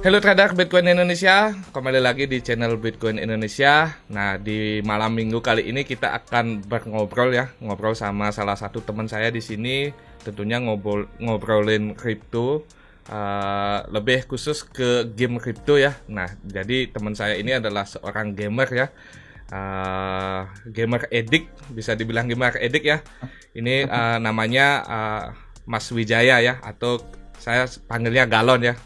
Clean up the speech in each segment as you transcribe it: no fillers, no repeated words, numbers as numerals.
Halo trader Bitcoin Indonesia, kembali lagi di channel Bitcoin Indonesia. Nah, di malam minggu kali ini kita akan ngobrol sama salah satu teman saya di sini. Tentunya ngobrolin kripto, lebih khusus ke game kripto ya. Nah, jadi teman saya ini adalah seorang gamer ya, gamer edik, bisa dibilang gamer edik ya. Ini namanya Mas Wijaya ya, atau saya panggilnya Galon ya.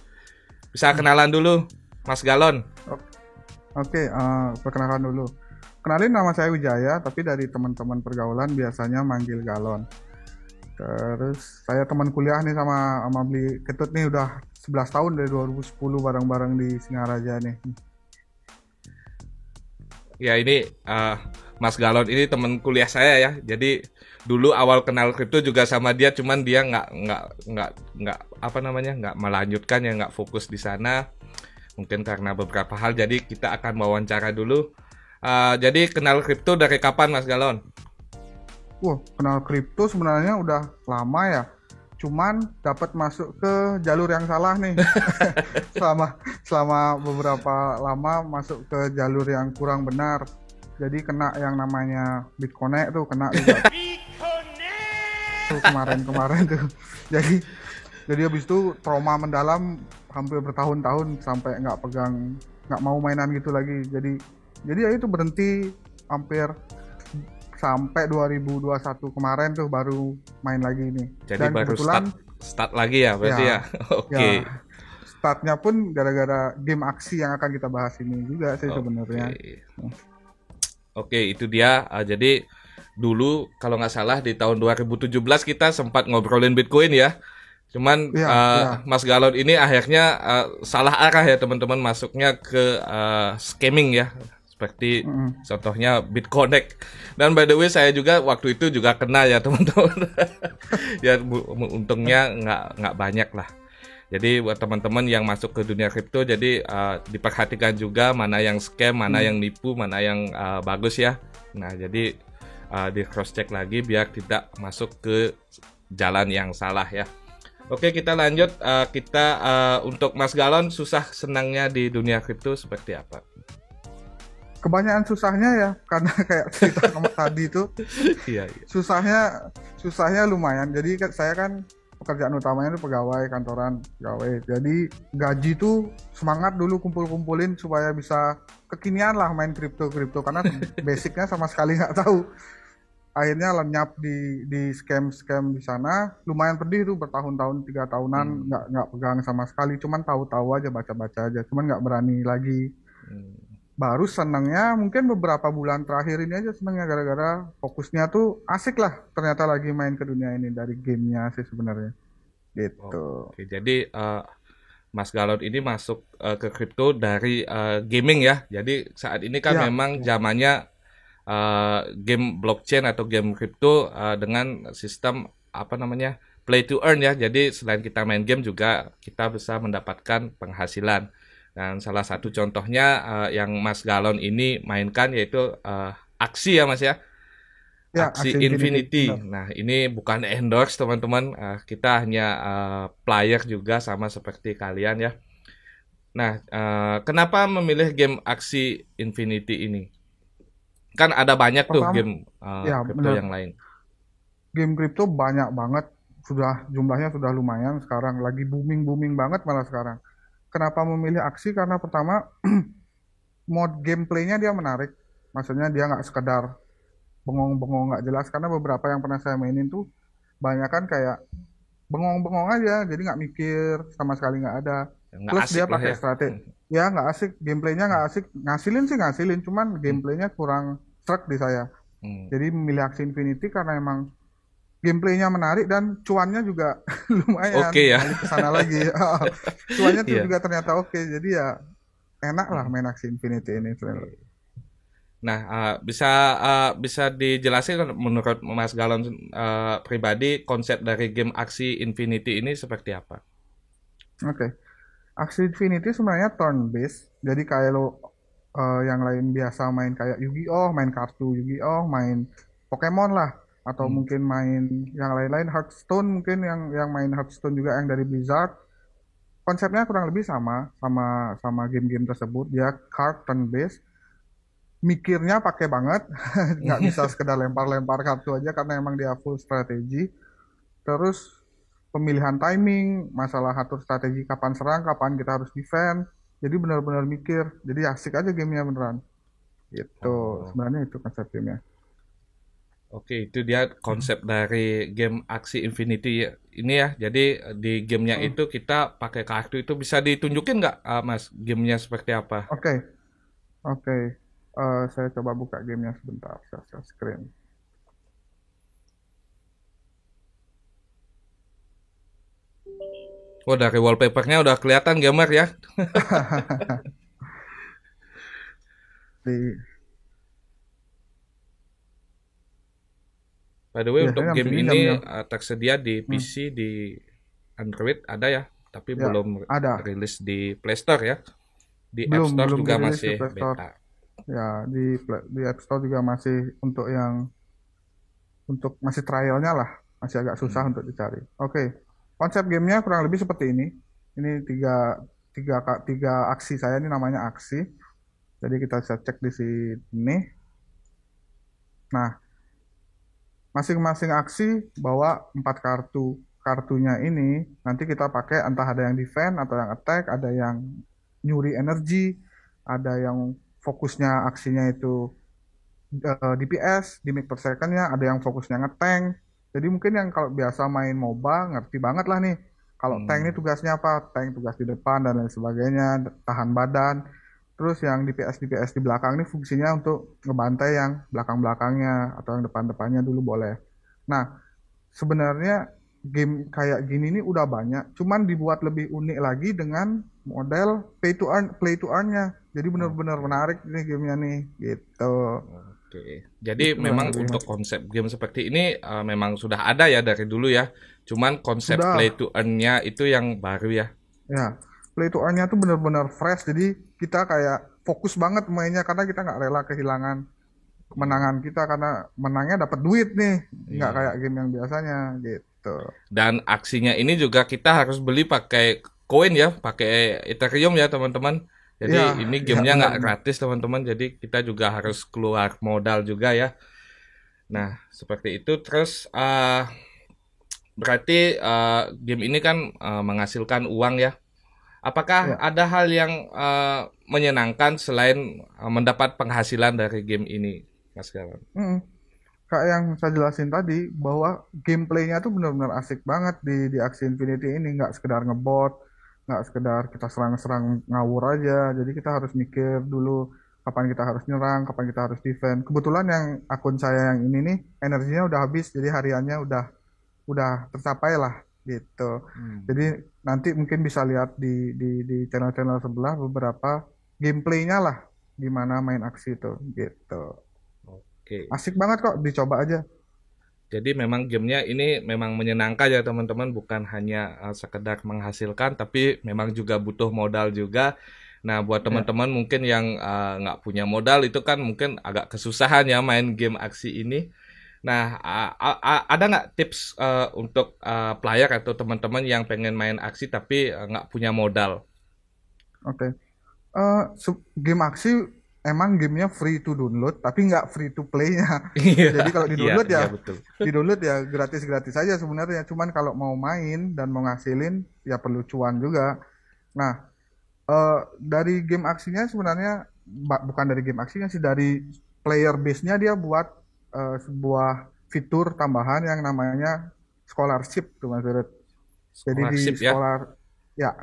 Bisa kenalan dulu, Mas Galon. Oke, perkenalkan dulu. Kenalin, nama saya Wijaya, tapi dari teman-teman pergaulan biasanya manggil Galon. Terus saya teman kuliah nih sama Beli Ketut nih, udah 11 tahun dari 2010 bareng-bareng di Singaraja nih. Ya ini Mas Galon ini teman kuliah saya ya. Jadi dulu awal kenal kripto juga sama dia, cuman dia nggak melanjutkan ya, nggak fokus di sana. Mungkin karena beberapa hal. Jadi kita akan wawancara dulu. Jadi kenal kripto dari kapan, Mas Galon? Wah, kenal kripto sebenarnya udah lama ya. Cuman dapat masuk ke jalur yang salah nih. selama beberapa lama masuk ke jalur yang kurang benar. Jadi kena yang namanya Bitconnect tuh, kena juga. Tuh kemarin tuh. Jadi habis itu trauma mendalam hampir bertahun-tahun sampai nggak mau mainan gitu lagi. Jadi ya itu berhenti hampir sampai 2021 kemarin tuh baru main lagi nih. Jadi dan baru kebetulan start lagi ya berarti ya. Oke. Ya, startnya pun gara-gara game aksi yang akan kita bahas ini juga sih sebenarnya. Oke, itu dia. Jadi dulu kalau nggak salah di tahun 2017 kita sempat ngobrolin Bitcoin ya. Cuman Mas Galon ini akhirnya salah arah ya teman-teman, masuknya ke scamming ya. Seperti contohnya Bitconnect. Dan by the way saya juga waktu itu juga kena ya teman-teman. Ya untungnya nggak banyak lah. Jadi buat teman-teman yang masuk ke dunia kripto, jadi diperhatikan juga mana yang scam, mana yang nipu, mana yang bagus ya. Nah jadi di cross check lagi biar tidak masuk ke jalan yang salah ya. Oke, kita lanjut. Untuk Mas Galon, susah senangnya di dunia kripto seperti apa? Kebanyakan susahnya ya, karena kayak cerita tadi itu. Iya. Susahnya lumayan. Jadi saya kan pekerjaan utamanya itu pegawai kantoran, pegawai. Jadi gaji tuh semangat dulu kumpulin supaya bisa kekinian lah main kripto karena basicnya sama sekali nggak tahu. Akhirnya lenyap di scam di sana. Lumayan pedih tuh, bertahun-tahun, 3 tahunan nggak pegang sama sekali. Cuman tahu-tahu aja, baca-baca aja. Cuman nggak berani lagi. Baru senangnya mungkin beberapa bulan terakhir ini aja senangnya, gara-gara fokusnya tuh asik lah. Ternyata lagi main ke dunia ini dari gamenya sih sebenarnya. Gitu. Oke, jadi Mas Galon ini masuk ke kripto dari gaming ya. Jadi saat ini kan memang zamannya game blockchain atau game kripto dengan sistem play to earn ya. Jadi selain kita main game juga kita bisa mendapatkan penghasilan. Dan salah satu contohnya yang Mas Galon ini mainkan yaitu Aksi ya Mas ya. Aksi Infinity. Nah ini bukan endorse teman-teman, kita hanya player juga sama seperti kalian ya. Nah kenapa memilih game Aksi Infinity ini? Kan ada banyak tuh game kripto yang lain. Game kripto banyak banget, jumlahnya sudah lumayan sekarang, lagi booming banget malah sekarang. Kenapa memilih Aksi? Karena pertama mode gameplaynya dia menarik, maksudnya dia nggak sekedar bengong-bengong nggak jelas. Karena beberapa yang pernah saya mainin tuh banyak kan kayak bengong-bengong aja, jadi nggak mikir sama sekali, nggak ada. Plus dia pakai strategi. Ya nggak asik, gameplaynya nggak asik. Ngasilin, cuman gameplaynya kurang struck di saya. Jadi memilih Aksi Infinity karena emang gameplaynya menarik dan cuannya juga lumayan. Oke ya. Kesana lagi. Cuannya tuh juga ternyata oke. Jadi ya enak lah main Aksi Infinity ini. Nah, bisa dijelasin menurut Mas Galon pribadi konsep dari game Aksi Infinity ini seperti apa? Oke. Aksi Infinity sebenarnya turn based. Jadi kayak yang lain biasa main kayak Yu-Gi-Oh, main kartu Yu-Gi-Oh, main Pokemon lah, atau mungkin main yang lain-lain, Hearthstone mungkin yang main Hearthstone juga yang dari Blizzard. konsepnya kurang lebih sama game-game tersebut. Dia card turn based, mikirnya pakai banget, nggak bisa sekedar lempar-lempar kartu aja karena emang dia full strategi. Terus pemilihan timing, masalah atur strategi kapan serang, kapan kita harus defend. Jadi benar-benar mikir. Jadi asik aja gamenya beneran. Gitu. Sebenarnya itu konsep gamenya. Oke, itu dia konsep dari game Axie Infinity ini ya. Jadi di gamenya itu kita pakai kartu itu bisa ditunjukin nggak, Mas? Gamenya seperti apa? Oke. Saya coba buka gamenya sebentar. Share screen. Oh, dari wallpapernya udah kelihatan gamer ya. By the way, untuk game ini tersedia di PC, di Android ada ya, tapi belum rilis di Play Store ya. Di App Store juga masih beta. Ya, di App Store juga masih untuk masih trialnya lah, masih agak susah untuk dicari. Oke. Konsep gamenya kurang lebih seperti ini. Ini tiga aksi saya, ini namanya aksi. Jadi kita bisa cek di sini. Nah, masing-masing aksi bawa 4 kartu. Kartunya ini nanti kita pakai entah ada yang defend atau yang attack, ada yang nyuri energi, ada yang fokusnya aksinya itu DPS, damage per second-nya, ada yang fokusnya nge-tank. Jadi mungkin yang kalau biasa main MOBA ngerti banget lah nih. Kalau tank ini tugasnya apa? Tank tugas di depan dan lain sebagainya, tahan badan. Terus yang DPS di belakang ini fungsinya untuk ngebantai yang belakang-belakangnya atau yang depan-depannya dulu boleh. Nah, sebenarnya game kayak gini nih udah banyak, cuman dibuat lebih unik lagi dengan model play to earn-nya. Jadi benar-benar menarik nih gamenya nih, gitu. Oke, jadi memang untuk konsep game seperti ini memang sudah ada ya dari dulu ya. Cuman konsep play to earn-nya itu yang baru ya. Ya, play to earn-nya tuh benar-benar fresh. Jadi kita kayak fokus banget mainnya karena kita nggak rela kehilangan kemenangan kita karena menangnya dapat duit nih, nggak kayak game yang biasanya gitu. Dan aksinya ini juga kita harus beli pakai koin ya, pakai Ethereum ya teman-teman. Jadi ini gamenya nggak gratis teman-teman, jadi kita juga harus keluar modal juga ya. Nah seperti itu. Terus berarti game ini kan menghasilkan uang ya. Apakah ada hal yang menyenangkan selain mendapat penghasilan dari game ini, Mas Galon? Kayak yang saya jelasin tadi bahwa gameplaynya tuh benar-benar asik banget di Axie Infinity ini, nggak sekedar ngebot. Nggak sekedar kita serang-serang ngawur aja, jadi kita harus mikir dulu kapan kita harus nyerang, kapan kita harus defend. Kebetulan yang akun saya yang ini nih energinya udah habis, jadi hariannya udah tercapai lah gitu. Jadi nanti mungkin bisa lihat di channel-channel sebelah beberapa gameplaynya lah gimana main aksi itu gitu. Oke. Asik banget kok, dicoba aja. Jadi memang gamenya ini memang menyenangkan ya teman-teman, bukan hanya sekedar menghasilkan, tapi memang juga butuh modal juga. Nah buat teman-teman mungkin yang nggak punya modal itu kan mungkin agak kesusahan ya main game aksi ini. Nah ada nggak tips untuk player atau teman-teman yang pengen main aksi tapi nggak punya modal? Oke. Game aksi emang gamenya free to download, tapi nggak free to play-nya. Jadi kalau di download di download ya gratis-gratis aja sebenarnya. Cuman kalau mau main dan mau ngasilin ya perlu cuan juga. Nah, dari game aksinya sebenarnya bukan dari game aksinya sih, dari player base-nya dia buat sebuah fitur tambahan yang namanya scholarship tuh Mas Berit. Jadi di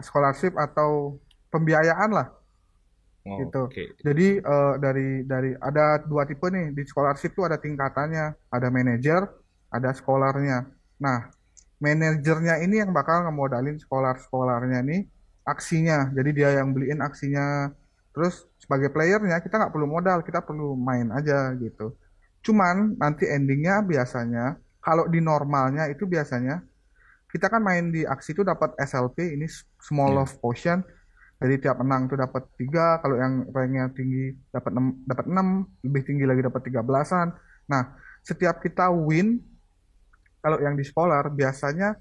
scholarship atau pembiayaan lah. Gitu. Jadi dari ada 2 tipe nih di scholarship tuh, ada tingkatannya, ada manajer, ada scholarnya. Nah, manajernya ini yang bakal ngemodalin scholarnya nih aksinya. Jadi dia yang beliin aksinya. Terus sebagai playernya kita nggak perlu modal, kita perlu main aja gitu. Cuman nanti endingnya biasanya kalau di normalnya itu biasanya kita kan main di aksi itu dapat SLP, ini small love potion. Jadi tiap menang tuh dapat 3, kalau yang ranknya tinggi dapat 6, lebih tinggi lagi dapat 13-an. Nah, setiap kita win, kalau yang di scholar biasanya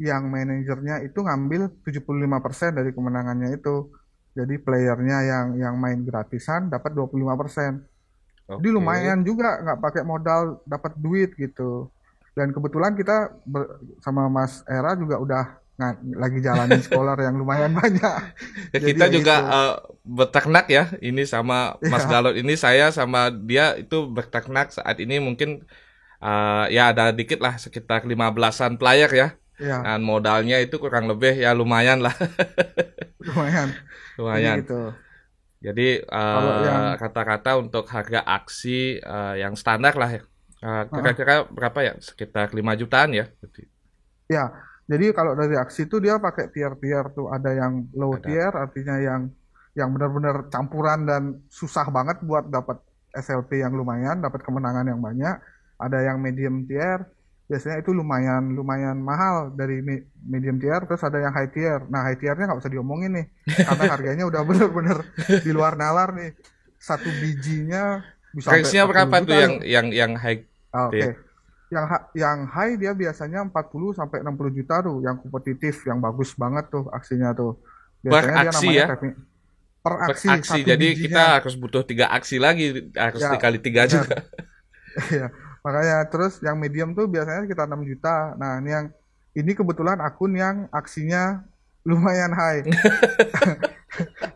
yang manajernya itu ngambil 75% dari kemenangannya itu. Jadi playernya yang main gratisan dapat 25%. Jadi lumayan juga, nggak pakai modal dapat duit gitu. Dan kebetulan kita sama Mas Era juga udah lagi jalanin scholar yang lumayan banyak. Ya, kita juga beternak ya. Ini sama Mas Galot ini, saya sama dia itu beternak saat ini mungkin ya ada dikit lah, sekitar 15-an player ya. Dan modalnya itu kurang lebih ya lumayan lah. Lumayan. Jadi kata-kata untuk harga aksi yang standar lah ya. Kira-kira berapa ya? Sekitar 5 jutaan ya. Ya, jadi kalau dari aksi itu dia pakai tier-tier tuh. Ada yang low tier, artinya yang benar-benar campuran dan susah banget buat dapat SLP yang lumayan, dapat kemenangan yang banyak. Ada yang medium tier, biasanya itu lumayan mahal dari medium tier. Terus ada yang high tier. Nah, high tiernya nggak usah diomongin nih, karena harganya udah bener-bener di luar nalar nih. Satu bijinya bisa range-nya berapa tuh yang high tier? Yang high dia biasanya 40 sampai 60 juta tuh, yang kompetitif, yang bagus banget tuh aksinya tuh. Biasanya per aksi ya? Per aksi. Jadi bijinya. Kita harus butuh 3 aksi lagi, harus dikali 3 juga. Iya. Makanya terus yang medium tuh biasanya sekitar 6 juta. Nah, ini kebetulan akun yang aksinya lumayan high.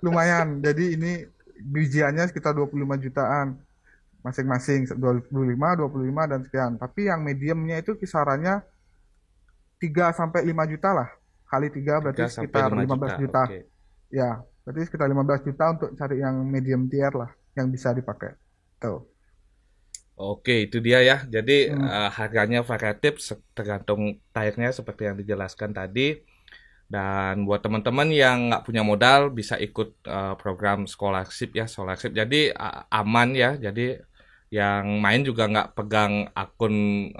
Lumayan. Jadi ini bijiannya sekitar 25 jutaan masing-masing, 25, 25 dan sekian. Tapi yang mediumnya itu kisarannya 3 sampai 5 juta lah. Kali 3 berarti sekitar 15 juta. Okay. Ya, berarti sekitar 15 juta untuk cari yang medium tier lah yang bisa dipakai. Tuh. Oke, itu dia ya. Jadi harganya variatif tergantung tiernya seperti yang dijelaskan tadi. Dan buat teman-teman yang nggak punya modal bisa ikut program scholarship ya, scholarship. Jadi aman ya. Jadi yang main juga nggak pegang akun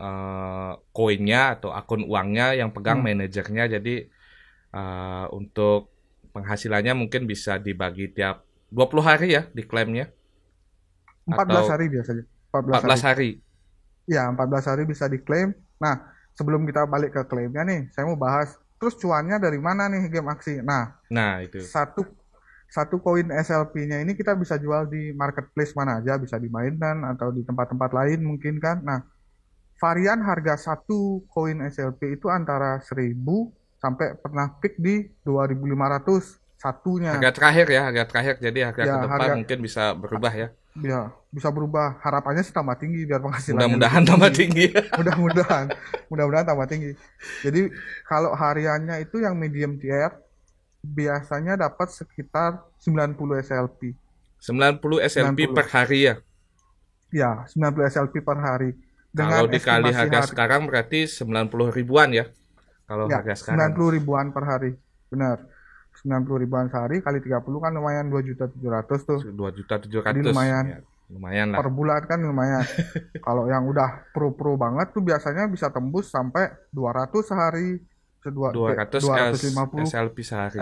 koinnya atau akun uangnya, yang pegang manajernya. Jadi untuk penghasilannya mungkin bisa dibagi tiap 20 hari ya diklaimnya. 14 hari biasanya. 14 hari. Ya, 14 hari bisa diklaim. Nah, sebelum kita balik ke klaimnya nih, saya mau bahas terus cuannya dari mana nih game aksi. Nah itu. Satu koin SLP-nya ini kita bisa jual di marketplace mana aja, bisa di mainan atau di tempat-tempat lain mungkin kan. Nah, varian harga satu koin SLP itu antara 1.000 sampai pernah peak di 2.500 satunya. Harga terakhir ya, harga terakhir. Jadi harga ke depan mungkin bisa berubah ya. Ya, bisa berubah. Harapannya sih tambah tinggi biar penghasilannya. Mudah-mudahan tambah tinggi. Mudah-mudahan tambah tinggi. Jadi kalau hariannya itu yang medium tier biasanya dapat sekitar 90 SLP. 90 SLP 90. Per hari ya? Ya, 90 SLP per hari. Kalau dikali harga sekarang berarti 90 ribuan ya? Kalau ya, harga sekarang. 90 ribuan per hari. Benar. 90 ribuan sehari kali 30 kan lumayan 2.700.000 tuh. 2.700.000. Jadi lumayan. Ya, lumayan lah. Per bulan kan lumayan. Kalau yang udah pro banget tuh biasanya bisa tembus sampai 200 sehari. 250 SLP sehari.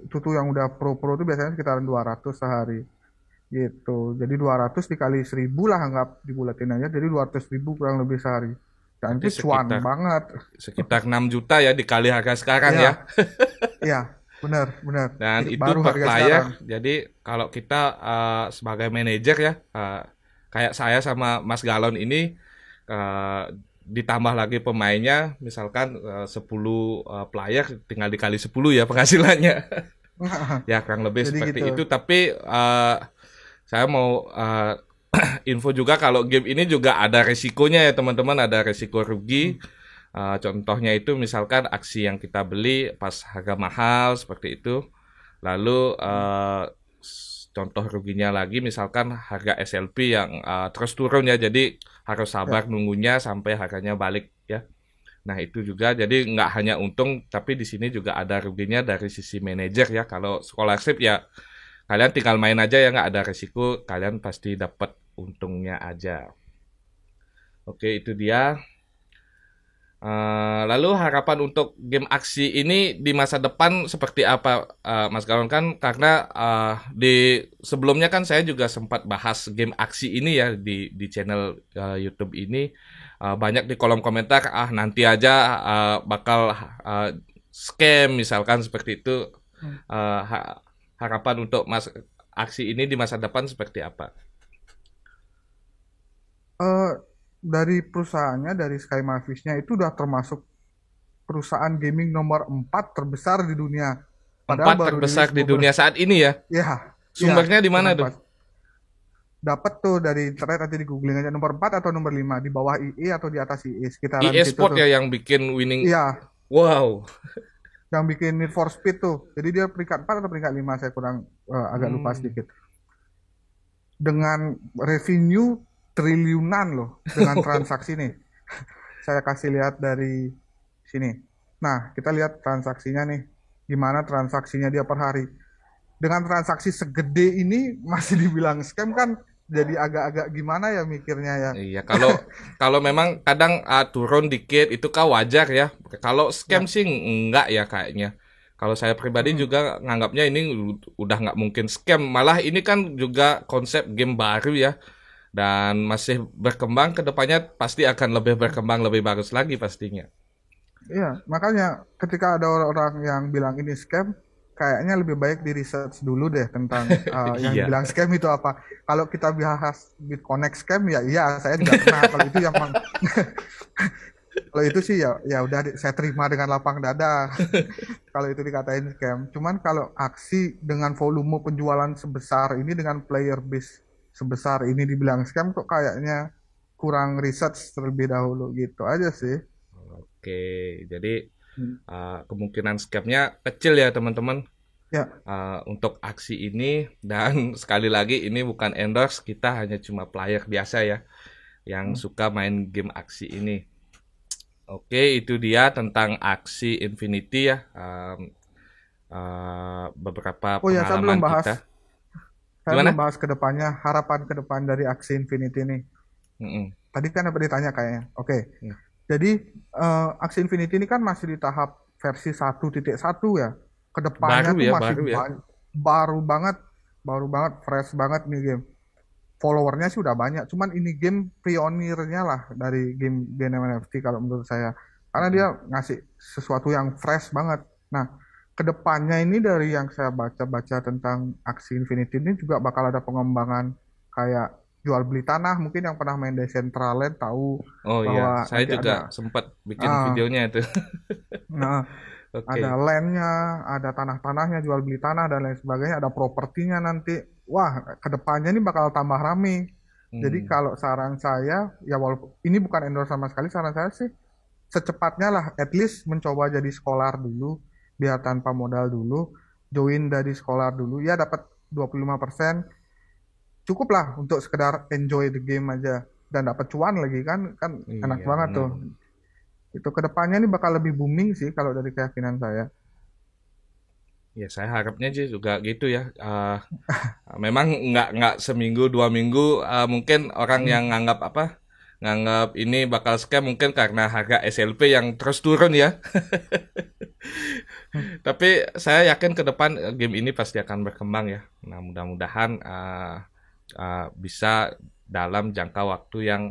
Itu tuh yang udah pro tuh biasanya sekitar 200 sehari. Gitu. Jadi 200 dikali 1.000 lah, anggap dibulatin aja. Jadi 200.000 kurang lebih sehari. Dan itu cuan banget. Sekitar 6 juta ya dikali harga sekarang ya. Iya, benar. Dan itu per player. Jadi kalau kita sebagai manajer ya, kayak saya sama Mas Galon ini, ditambah lagi pemainnya, misalkan 10 player tinggal dikali 10 ya penghasilannya. Ya kurang lebih jadi seperti gitu. Itu. Tapi saya mau info juga kalau game ini juga ada resikonya ya teman-teman, ada resiko rugi. Contohnya itu misalkan aksi yang kita beli pas harga mahal seperti itu. Lalu contoh ruginya lagi misalkan harga SLP yang terus turun ya, jadi harus sabar nunggunya sampai harganya balik ya. Nah itu juga jadi nggak hanya untung, tapi di sini juga ada ruginya dari sisi manajer ya. Kalau scholarship ya kalian tinggal main aja ya, nggak ada resiko, kalian pasti dapat untungnya aja. Oke, itu dia. Lalu harapan untuk game aksi ini di masa depan seperti apa, Mas Galon? Kan karena di sebelumnya kan saya juga sempat bahas game aksi ini ya di channel YouTube ini. Banyak di kolom komentar, nanti aja bakal scam misalkan seperti itu. Harapan untuk aksi ini di masa depan seperti apa? Dari perusahaannya, dari Sky Mavis-nya itu udah termasuk perusahaan gaming nomor 4 terbesar di dunia. Padahal 4 terbesar di dunia saat ini ya? Iya. Sumbernya di mana tuh? Dapat tuh dari internet, nanti di googling aja nomor 4 atau nomor 5, di bawah IE atau di atas IE sekitaran EA Sport ya yang bikin winning. Iya. Wow. Yang bikin Need for Speed tuh. Jadi dia peringkat 4 atau peringkat 5, saya kurang agak lupa sedikit. Dengan revenue triliunan loh dengan transaksi nih. Saya kasih lihat dari sini. Nah, kita lihat transaksinya nih. Gimana transaksinya dia per hari. Dengan transaksi segede ini masih dibilang scam kan jadi agak-agak gimana ya mikirnya ya. Iya, kalau memang kadang turun dikit itu kan wajar ya. Kalau scam sih enggak ya kayaknya. Kalau saya pribadi juga nganggapnya ini udah nggak mungkin scam. Malah ini kan juga konsep game baru ya. Dan masih berkembang, ke depannya pasti akan lebih berkembang, lebih bagus lagi pastinya. Iya, makanya ketika ada orang-orang yang bilang ini scam, kayaknya lebih baik di research dulu deh tentang yang bilang scam itu apa. Kalau kita bahas BitConnect scam, ya iya, saya juga pernah. Kalau itu yang kalau itu sih ya udah saya terima dengan lapang dada. Kalau itu dikatain scam. Cuman kalau aksi dengan volume penjualan sebesar ini, dengan player base sebesar ini dibilang scam, kok kayaknya kurang research terlebih dahulu gitu aja sih. Oke, jadi kemungkinan scamnya kecil ya teman-teman. Ya. Untuk aksi ini, dan sekali lagi ini bukan endorse, kita hanya cuma player biasa ya yang suka main game aksi ini. Oke, itu dia tentang aksi Infinity ya. Beberapa pengalaman kita. Saya belum bahas kedepannya, harapan ke depan dari aksi Infinity ini. Tadi kan apa ditanya kayaknya. Oke. Jadi aksi Infinity ini kan masih di tahap versi 1.1 ya. Kedepannya tuh masih baru banget, fresh banget nih game. Followernya sih udah banyak. Cuman ini game pionirnya lah dari game NFT kalau menurut saya. Karena dia ngasih sesuatu yang fresh banget. Nah, kedepannya ini dari yang saya baca-baca tentang aksi Infinity ini juga bakal ada pengembangan kayak jual beli tanah. Mungkin yang pernah main Decentraland tahu. Oh iya, saya juga sempat bikin videonya itu. Nah, ada landnya, ada tanah-tanahnya, jual beli tanah dan lain sebagainya, ada propertinya nanti. Wah, kedepannya ini bakal tambah rame. Jadi kalau saran saya, ya walaupun ini bukan endorse sama sekali, saran saya sih secepatnya lah, at least mencoba jadi scholar dulu. Biar tanpa modal dulu, join dari sekolah dulu, ya dapat 25%, cukup lah untuk sekedar enjoy the game aja, dan dapat cuan lagi kan enak banget tuh. Itu kedepannya ini bakal lebih booming sih kalau dari keyakinan saya. Ya saya harapnya sih juga gitu ya. Memang nggak seminggu 2 minggu, mungkin orang yang nganggap ini bakal scam mungkin karena harga SLP yang terus turun ya. Tapi saya yakin ke depan game ini pasti akan berkembang ya. Nah mudah-mudahan bisa dalam jangka waktu yang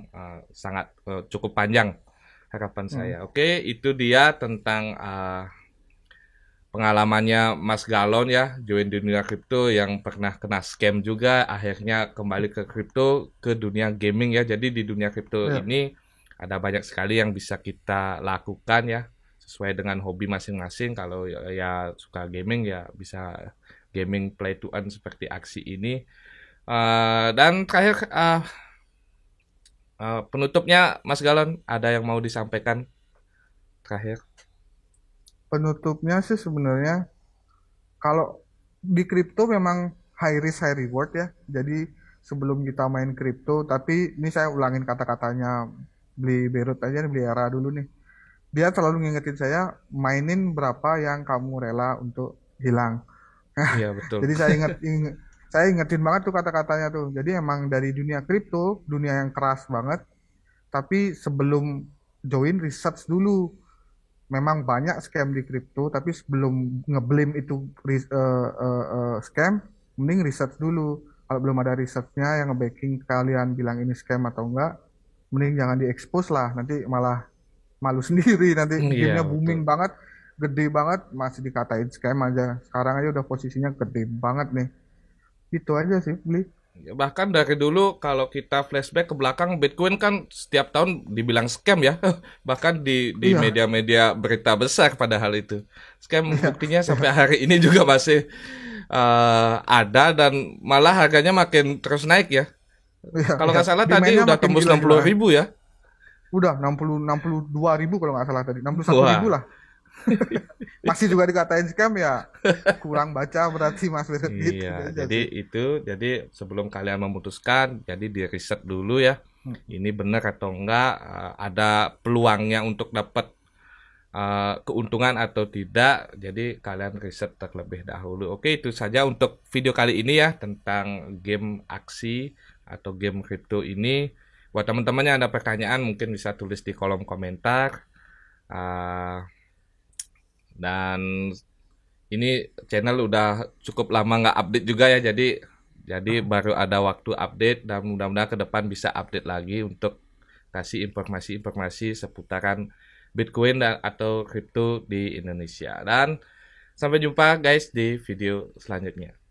sangat cukup panjang, harapan saya. Oke, itu dia tentang pengalamannya Mas Galon ya, join dunia kripto yang pernah kena scam juga, akhirnya kembali ke kripto, ke dunia gaming ya. Jadi di dunia kripto ini ada banyak sekali yang bisa kita lakukan ya, sesuai dengan hobi masing-masing. Kalau ya suka gaming ya bisa gaming play to earn seperti aksi ini. Dan terakhir penutupnya Mas Galon, ada yang mau disampaikan terakhir? Penutupnya sih sebenarnya kalau di kripto memang high risk high reward ya. Jadi sebelum kita main kripto, tapi ini saya ulangin kata-katanya beli Berut aja, beli Era dulu nih. Dia selalu ngingetin saya, mainin berapa yang kamu rela untuk hilang. Iya betul. Jadi saya ingetin banget tuh kata-katanya tuh. Jadi emang dari dunia kripto, dunia yang keras banget. Tapi sebelum join research dulu. Memang banyak scam di kripto, tapi sebelum ngeblame itu scam, mending research dulu. Kalau belum ada researchnya yang nge-backing kalian bilang ini scam atau enggak, mending jangan di-expose lah. Nanti malah malu sendiri. Nanti Iya, gamenya booming betul. banget, gede banget, masih dikatain scam aja. Sekarang aja udah posisinya gede banget nih. Itu aja sih, beli. Ya, bahkan dari dulu kalau kita flashback ke belakang, Bitcoin kan setiap tahun dibilang scam ya. Bahkan di Iya, media-media berita besar pada hal itu. Scam iya, buktinya iya, sampai hari ini juga masih ada dan malah harganya makin terus naik ya. iya, Kalau iya. nggak salah tadi Demand-nya udah makin tembus enam puluh gila-gilaan. ribu ya. Udah 62 ribu kalau nggak salah tadi. 61 ribu Wah, lah. Masih juga dikatain scam ya. Kurang baca berarti Mas Benet gitu iya. aja Jadi sih. jadi sebelum kalian memutuskan, jadi di riset dulu ya. Hmm. Ini benar atau enggak, ada peluangnya untuk dapat keuntungan atau tidak. Jadi kalian riset terlebih dahulu. Oke, itu saja untuk video kali ini ya tentang game aksi atau game kripto ini. Buat teman-teman yang ada pertanyaan mungkin bisa tulis di kolom komentar. Uh, dan ini channel udah cukup lama nggak update juga ya. Jadi baru ada waktu update dan mudah-mudahan ke depan bisa update lagi untuk kasih informasi-informasi seputaran Bitcoin dan atau kripto di Indonesia. Dan sampai jumpa guys di video selanjutnya.